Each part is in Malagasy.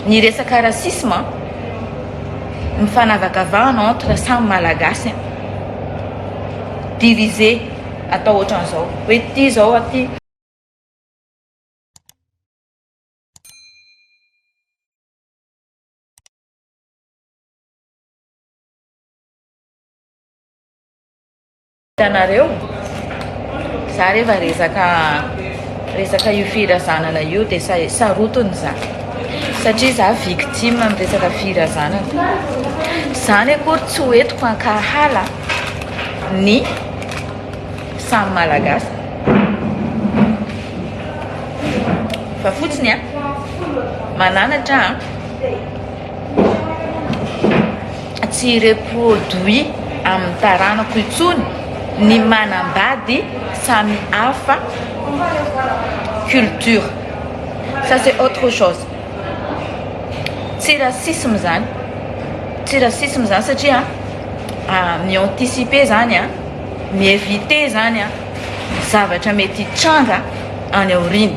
Ny resaka rasisme mifanavakavahana entre samy malagasy divisé atao ohatran'izao hoe ty zao aty tanareo za rehefa resaka io firazanana io de sarotony za satria za victime amin'ny resaka firazanana zany akory tsy hoentiko ankahala ny samy malagasy fa fotsiny mananatra tsy reproduit amin'ny taranako itsony ny manambady samy hafa culture. Ça c'est autre chose. Tsy racisme zany satria mi-anticiper zany mi-éviter zany zavatra mety tranga any aoriny.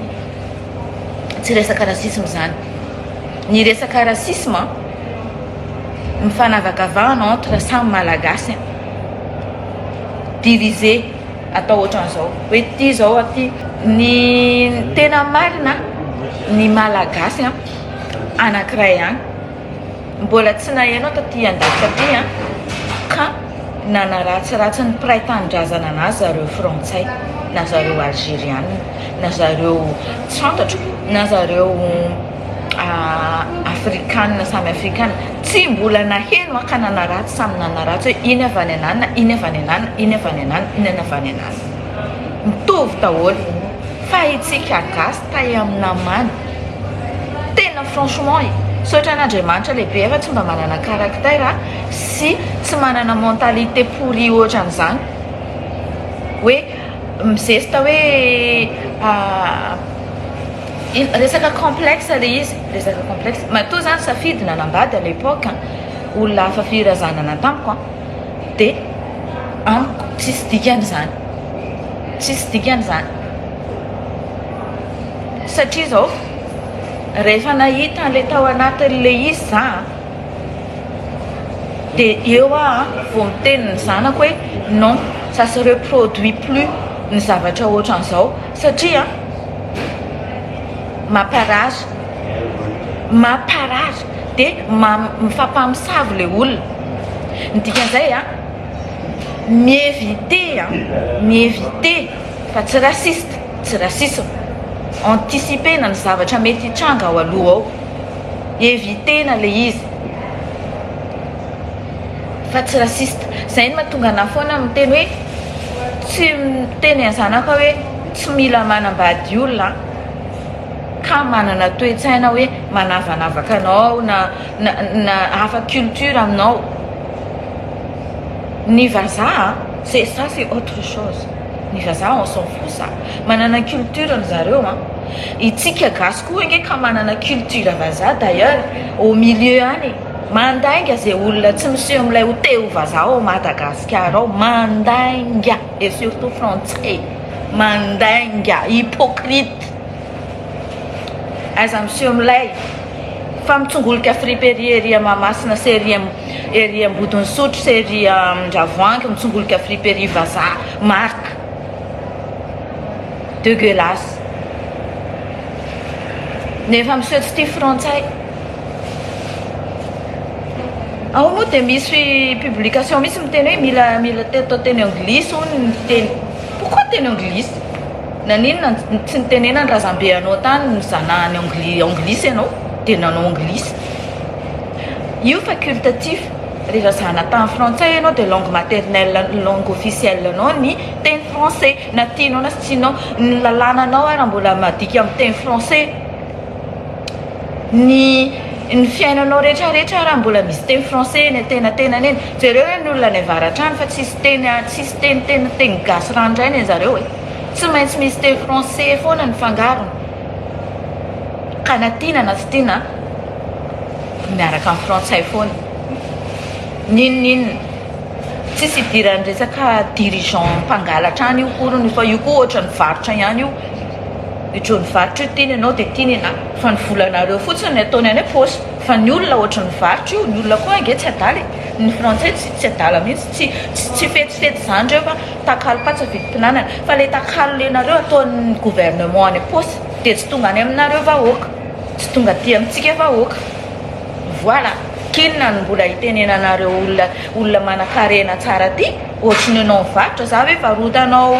Tsy resaka racisme zany. Ny resaka racisme mifanavakavahana entre samy malagasy divisé atao ohatran'izao hoe ty zao aty. Ny tena marina ny malagasy anankiray any mbola tsy nahenao taty andafika ty ka nanaratsiratsy ny mpiray tanindrazana anazy zareo frantsay na zareo algérienne na zareo tsy fantatro na zareo afrikanina samy afrikanina tsy mbola naheno ka nanaratsy samy nanaratsy hoe iny avy any anana iny avy any anana iny avy any anana iny avy any anana mitovy daholo fa itsika gasy tay amina many tena franchement sotra an'Andriamanitra lehibe fa tsy mba manana caractère sy tsy manana mentalité pourri ohatran'izany hoe mizesta hoe resaka complexe le izy resaka complexe matoa zany safidy nanambady à l'époque olona hafa firazanana tamiko de amiko tsisy dikany zany satria zao rehefa nahita an'le tao anatin'le izy za de eo vao miteny ny zanako hoe non ça se reproduit plus ny zavatra ohatran'izao satria mamparary de mifampamisavo le olona ny dikan'izay mieviter fa tsy racisme anticiper na ny zavatra mety hitranga ao aloha ao evitena le izy fa tsy raciste zay ny mahatonga ana foana miteny hoe tsy miteny anzanaka hoe tsy mila manambady olona ka manana toe-tsaina hoe manavanavaka anao na hafa culture aminao. Ny vazaha c'est ça, c'est autre chose. Ny vazaha on s'en fout ça. Manana culture ny zareo itsika gasy koa nge ka manana culture vazaha d'ailleurs au milieu any mandainga zay olona tsy miseho amilay hoteo vazaha ao Madagasikara ao mandainga et surtout français mandainga hypocrite aza miseho amilay fa mitsongolika friperie ery Mahamasina sy ery Ambodiny Sotro sy ery Andravoahangy mitsongolika friperie vazaha marque dégueulasse nefa miseho tsy tia frantsay. Ao moa de misy publication misy miteny hoe mila atao teny anglisy hono ny teny. Pourquoi teny anglisy? Naninona tsy nitenena ny razambe anao tany mizanahany anglisy ianao de nanao anglisy. Io facultatif rehefa zana tany frantsay ianao de langue maternelle langue officielle anao ny teny français na tianao na sy tianao ny lalànanao raha mbola madika amin'ny teny français ny fiainanao rehetrarehetra raha mbola misy teny français ny tenatenany eny zareo hoe ny olona ny avaratrany fa tsisy teny gasy ranoray ny zareo tsy maintsy misy teny français foana ny fangarony ka na tiana na tsy tiana miaraka amin'ny frantsay foana ninonninona tsisy idiran'ny resaka dirigeant mpangalatra any io korony fa io koa ohatra ny varotra ihany io Io ny varotra io tiany ianao dia tiany anahy fa ny volanareo fotsiny ny ataony any paosy fa ny olona ohatry ny varotra io ny olona koa ange tsy adaly ny frantsay tsy adala mihitsy tsy fetsifety zany reo fa takalo patsa vidim-pinanana fa le takalo lenareo ataon'ny gouvernement any paosy dia tsy tonga any aminareo vahoaka tsy tonga ty amintsika vahoaka voilà kinona ny mbola hitenenanareo olona manan-karena tsara ty ohatry ny anao mivarotra za hoe varotanao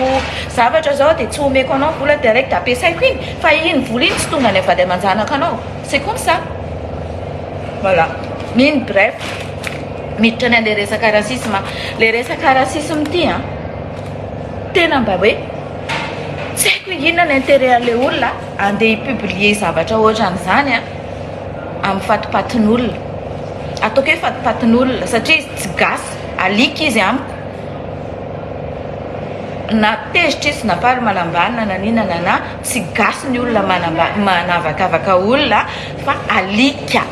zavatra zao dia tsy omeko anao vola direct ampiasaiko iny fa iny vola iny tsy tonga any avady aman-janaka anao c'est comme ça voilà miny bref miditra ny an'le resaka rasisme le resaka rasisme ty a tena mba hoe tsy haiko inona ny intérêt an'le olona andeha hipublier zavatra ohatran'izany a amin'ny fatipatin'olona ataoko hoe fatipatin'olona satria izy tsy gasy alika izy amiko na tezitra izy napary malambanina na ninana na tsy gasy ny olona manavakavaka olona fa alika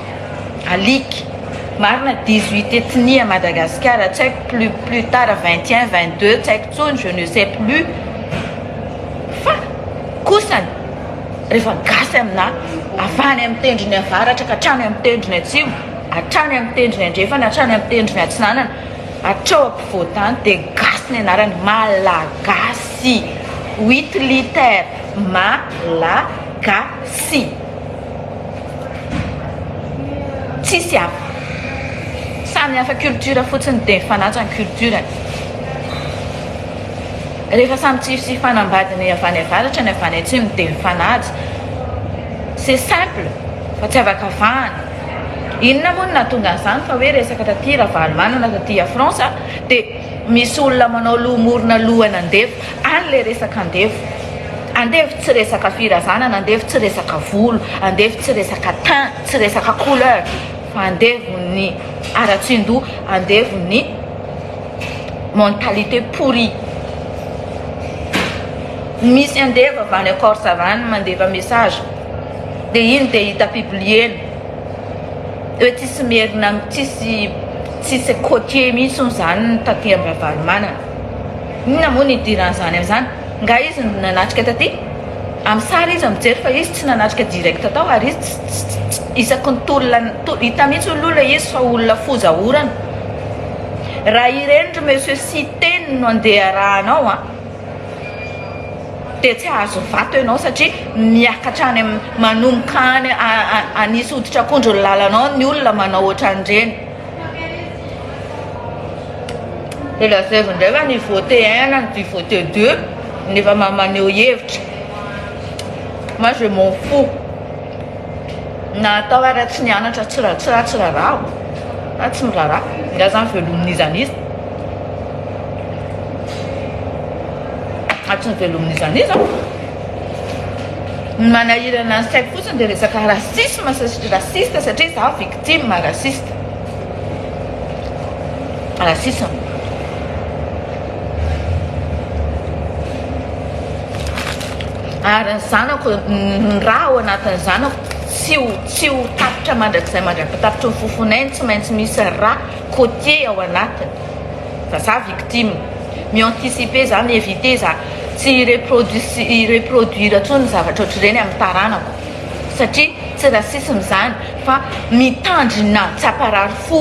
marina 18 ethnie à Madagascar tsy haiko plus tard 21 22 tsy haiko tsony je ne sais plus fa kosany rehefa gasy amina avany amin'ny tendrony avaratra ka hatrany amin'ny tendrony atsimo hatrany amin'ny tendrony andrefana hatrany amin'ny tendrony atsinanana hatrao ampivoatany dia gasy ny anarany malagasy 8 litre malagasy tsisy hafa samy hafa culture fotsiny dia mifanaja ny culture rehefa samy tsisy fanambadiny avany avaratra ny avany atsimo dia mifanaja c'est simple fa tsy avaka vahana inona moa no nahatonga an'izany fa hoe resaka taty ravalymanana taty a France dia misy olona manao lomorona lohany andefo any le resaka andefo tsy resaka firazanana andefo tsy resaka volo andefo tsy resaka teint tsy resaka couleur fa andefo ny ara-tsindoha andefo ny mentalité pourrie misy andeva avany Corse avany mandeva message dia iny dia hita publieny hoe tsisy merina tsisy côtier mihitsy ny zany taty amin'ny ravalymanana inona moa ny idiran'izany amin'izany nga izy nanatrika taty amin'ny sary izy mijery fa izy tsy nanatrika direct tao ary izy isaky ny tolona hita mihitsy olona izy fa olona fozahorana raha ireny ry monsieur Citeny no andeha rahanao a dia tsy azo vato ianao satria miakatra any manomboka any anisy hoditra akondro ny lalanao ny olona manao ohatran'ireny dia lazeva indray fa ny voté 1 na ny voté 2 nefa maneho hevitra moi je m'en fous na atao ara tsy nianatra tsy rarao na tsy mirara nga zany velomin'izany izy tsy ny velomin'izany izy ny manahirana ny saiko fotsiny dia resaka rasisme rasiste satria za victime rasiste ary ny zanako ny raha ao anatin'ny zanako tsy ho tapitra mandrakizay mandrakatapitra ny fofonainy tsy maintsy misy raha côtier ao anatiny fa za victime mi-anticiper za mi-éviter za tsy reproduire tsony ny zavatra ohatr'ireny amin'ny taranako satria tsy rasisme zany fa mitandrina tsy amparary fo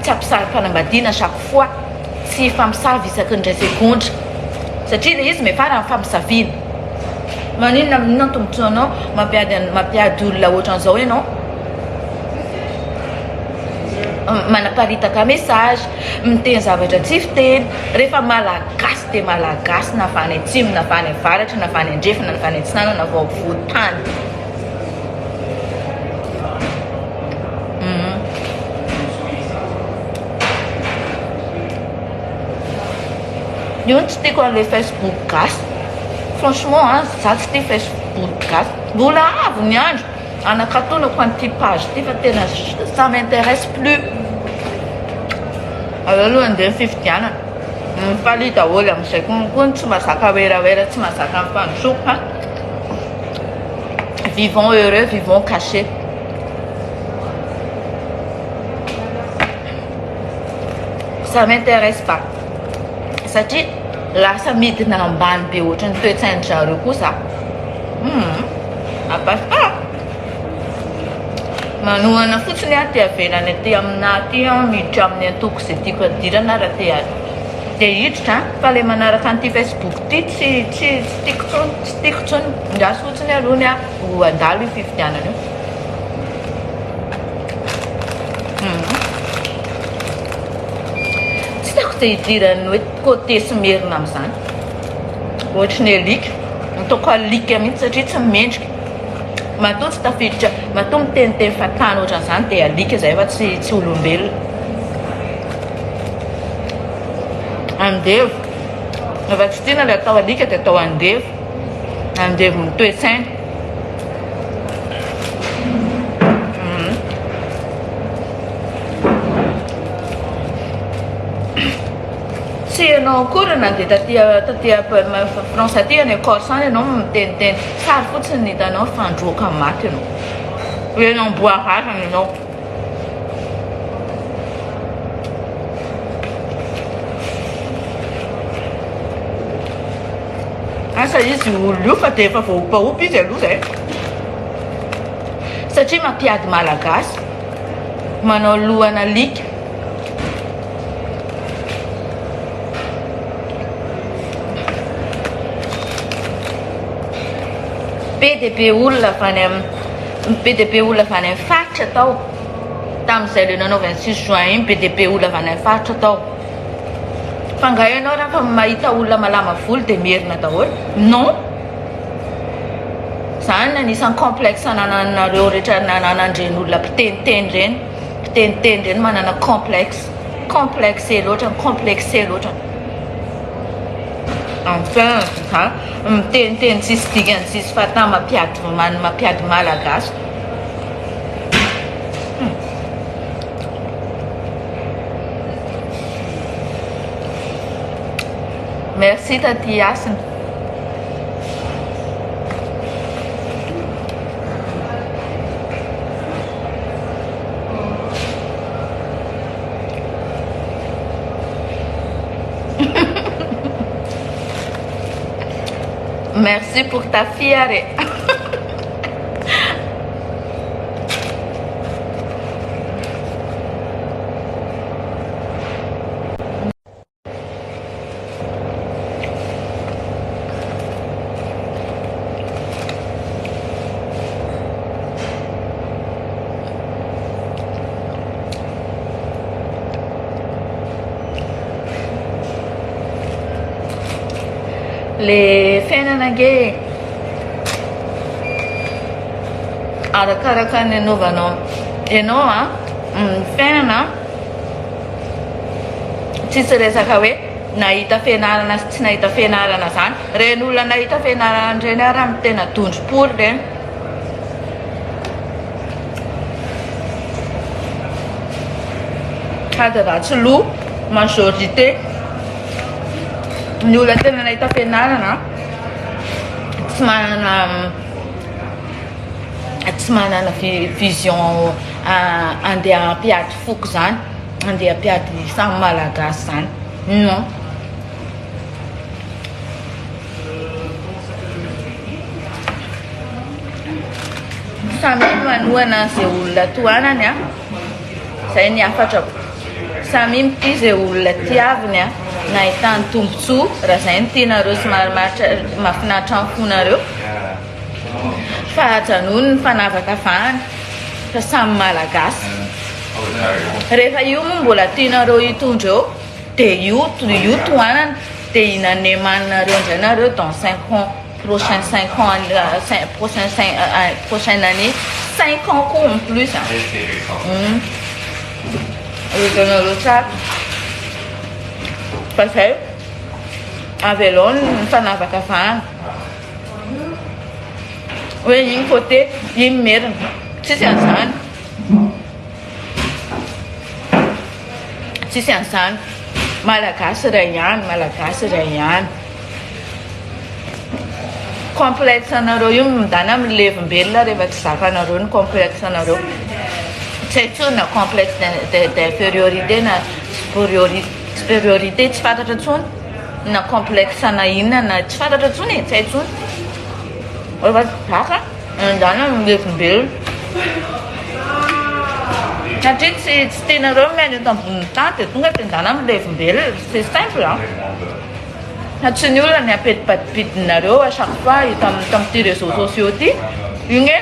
tsy ampisary-panambadiana chaque fois tsy fampisavy isaky ny ray segondra satria le izy mefara amin'ny fampisaviana maninona amin'inona tombontsoa anao mampiady olona ohatran'izao ianao manaparitaka message miteny zavatra tsy fiteny rehefa malagasy dia malagasy na avany atsimo na avany avaratra na avany andrefana na avany antsinana na vao voatany io tsy tiako an'le Facebook gasy franchement za tsy tia Facebook gasy mbola avy ny andro anakatonako an'ity page ty fa tena ça m'intéresse plus aloha andeha fividianana mifaly daholo amin'izay koa tsy mahazaka wera tsy mahazaka mifandrosoka vivons heureux vivons cachés ça m'intéresse pas satria lasa midina ambany be ohatrany toetsaindry zareo kosa Apaspa. Manohana fotsiny aho ty avelany aty aminah ty miditra amin'ny antoko izay tiako adirana raha ty azy. Dia hiditra fa le manaraka an'ity Facebook ty tsy tiako tsony. Ndraso fotsiny alohany aho ho andalo io fifidianana io. Tsy tiako te hidirany hoe côté sy merina amin'izany. Ohatry ny alika. Ataoko alika mihitsy satria tsy mendrika. Matoa tsy tafiditra, matoa miteniteny fatana ohatran'izany dia alika izay fa tsy olombelona. Andevo. Rehefa tsy tiana ilay atao alika dia atao andevo. Andevo mitoesaina. Tsy ianao akory nandeha taty France aty any Corse any ianao miteniteny sary fotsiny hitanao fandroaka maty ianao. Ianao mboararana ianao. Asa izy olo io fa dia efa voaopaopa izy aloha izay. Satria mampiady malagasy. Manao lohana alika. Be dia be olona avy any faritra tao. Tamin'izay le nanao 26 juin iny be dia be olona avy any faritra tao. Fa nga ianao raha fa mahita olona malama volo dia merina daholo. Non. Izany anisan'ny complexe anananareo rehetra nananandreny olona mpiteniteny ireny. Mpiteniteny ireny manana complexe. Complexé loatra. Enfin, miteniteny tsisy dikany tsisy fatana mampiady malagasy. Merci Tati Yassin. Merci pour ta fière. Le fiainana age arakaraka ny anaovanao ianao fiainana tsisy resaka hoe nahita fianarana sy tsy nahita fianarana zany. Reny olona nahita fianarana ireny raha amin'ny tena tondro-pory ireny. Sady ratsy loha majorité ny olona tena nahita fianarana tsy manana vision andeha hampiady foko zany, andeha hampiady samy malagasy zany. Non. Samy manohana izay olona tohanany izay ny hafatrako. Samy mity izay olona tiaviny nahitany tombontsoa raha izay no tianareo sy mahafinaritra ny fonareo. Fa hajanony ny fanavaka fahany fa samy malagasy. Rehefa io moa mbola tianareo hitondra eo dia io tohanana dia inanemanareo indray nareo dans 5 ans, prochaine année, 5 ans koa en plus. Hitanareo tsara. Fa izay avelao ny fanavaka fahany. Hoe iny côté iny merina. Tsisy an'izany. Tsisy an'izany. Malagasy iray ihany. Complexe anareo io mindana amin'ny levimbelona rehefa tsy zakanareo ny complexe anareo. Tsy intsony na complexe d'infériorité na supériorité tsy fantatra intsony. Na complexe na inona na tsy fantatra intsony, tsy intsony. Ora taka andana am'lefimbelona. Satria tsy tenareo miaina eto ambony tany dia tonga dia andana am'lefimbelona, c'est simple a. Na tsy ny olona ny apetipatipidinareo à chaque fois hita tam'ty réseaux sociaux ty, igny e